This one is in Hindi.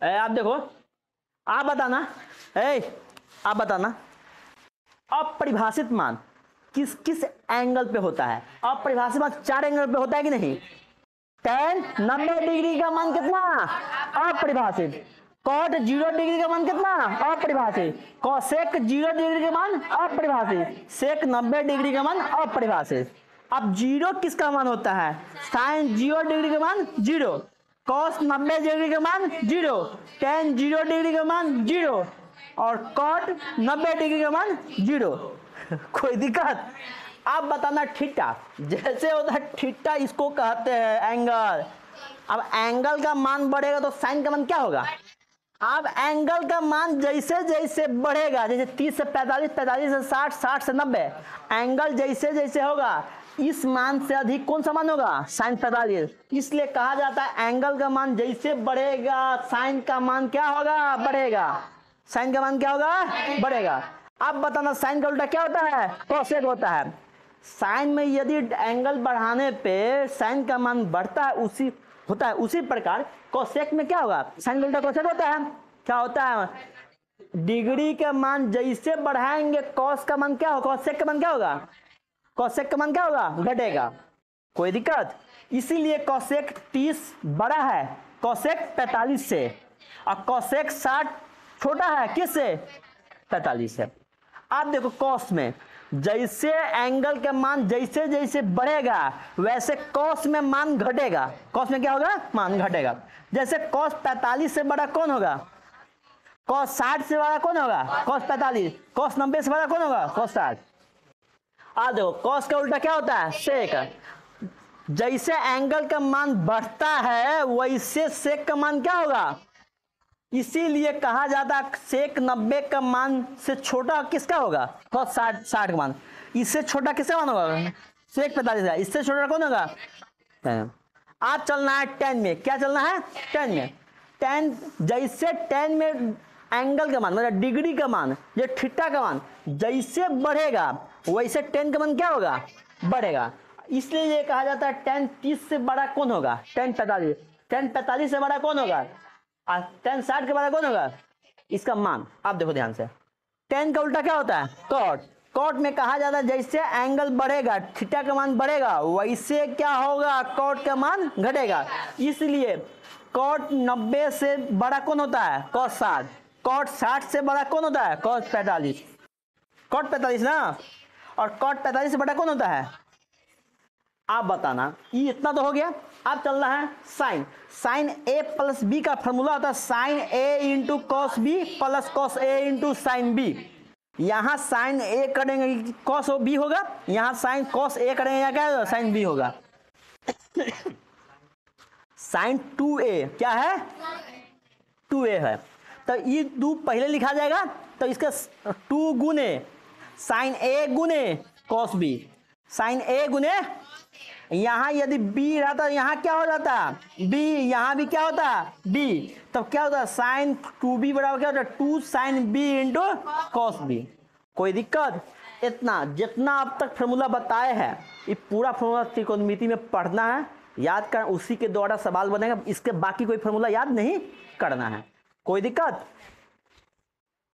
आप देखो, आप बताना, आप बताना अपरिभाषित मान किस किस एंगल पे होता है? अपरिभाषित मान 4 एंगल पे होता है कि नहीं? tan 90 डिग्री का मान कितना? अपरिभाषित। cot 0 डिग्री का मान कितना? अपरिभाषित। cosec 0 डिग्री का मान अपरिभाषित। sec 90 डिग्री का मान अपरिभाषित। अब 0 किसका मान होता है? sin 0 डिग्री का मान 0, cos 90 डिग्री का मान 0, tan 0 डिग्री का मान 0 और cot 90 डिग्री का मान 0। कोई दिक्कत? आप बताना थीटा, जैसे होता है थीटा इसको कहते हैं एंगल। अब एंगल का मान बढ़ेगा तो साइन का मान क्या होगा? अब एंगल का मान जैसे जैसे बढ़ेगा, जैसे 30 से 45, 45 से 60, 60 से 90, एंगल जैसे जैसे होगा इस मान से अधिक कौन सा मान होगा? साइन 45। इसलिए कहा जाता है एंगल का मान जैसे बढ़ेगा साइन का मान क्या होगा? बढ़ेगा। साइन का मान क्या होगा? बढ़ेगा। अब बताना साइन का उल्टा क्या होता है? कोसेक होता है। साइन में यदि एंगल बढ़ाने पे साइन का मान बढ़ता है उसी होता है, उसी प्रकार कोसेक में क्या होगा? साइन का उल्टा कोसेक होता है। क्या होता है? डिग्री का मान जैसे बढ़ाएंगे कॉस का मान क्या होगा? कोसेक का मान क्या होगा? कोसेक का मान क्या होगा? घटेगा। कोई दिक्कत? इसीलिए कोसेक 30 बड़ा है कोसेक 45 से और कोसेक 60 छोटा है किससे? 45 से। आप देखो कॉस में जैसे एंगल का मान जैसे जैसे बढ़ेगा वैसे कॉस में मान घटेगा। कॉस में क्या होगा? मान घटेगा। जैसे कॉस 45 से बड़ा कौन होगा? कॉस 60 से बड़ा कौन होगा? कॉस 45। कॉस 90 से बड़ा कौन होगा? कॉस 60। आ देखो कॉस का उल्टा क्या होता है? सेक। जैसे एंगल का मान बढ़ता है वैसे सेक का मान क्या होगा? इसीलिए कहा जाता है सेक 90 का मान से छोटा किसका होगा? कॉस 60 का मान। इससे छोटा किसका मान होगा? सेक 45 का। इससे छोटा कौन होगा? आज चलना है 10 में। क्या चलना है? 10 में। 10 जैसे 10 में एंगल का मान मतलब डिग्री का मान ये थीटा का मान जैसे बढ़ेगा वैसे 10 का मान क्या होगा? बढ़ेगा। इसलिए ये कहा जाता है 10 30 से बड़ा कौन होगा? 10 45। 10 45 से बड़ा कौन होगा? 10 60 के बड़ा कौन होगा? इसका मान आप देखो ध्यान से। 10 का उल्टा क्या होता है? कॉट। कॉट में कहा जाता है जैसे एंगल बढ़ेगा थीटा का मान बढ़ेगा वैसे क्या होगा? कॉट का मान घटेगा। इसलिए कॉट 90 से बड़ा कौन होता है? कॉस 60। कॉट 60 से बड़ा कौन होता है? कॉस 45। कॉट 45 ना। और कॉट 45 से बड़ा कौन होता है? आप बताना। ये इतना तो हो गया। अब चल रहा है sine. Sine A plus B का फॉर्मूला होता है sine A into cos B plus cos A into sine B. यहां साइन ए करेंगे कॉस बी होगा, यहां साइन कॉस ए करेंगे या क्या? साइन बी होगा। साइन 2a क्या है? 2a है। तो ये 2 पहले लिखा जाएगा तो इसका 2 गुने साइन ए गुने कॉस बी। साइन ए गुने यहां यदि b रहता यहां क्या हो जाता? b। यहां भी क्या होता? b। तब क्या होता? साइन 2b बराबर क्या होता? 2 sine b into cos B. कोई दिक्कत? इतना जितना अब तक फॉर्मूला बताए हैं ये पूरा फॉर्मूला त्रिकोणमिति में पढ़ना है, याद कर, उसी के द्वारा सवाल बनेगा। इसके बाकी कोई फॉर्मूला याद नहीं करना है। कोई दिक्कत?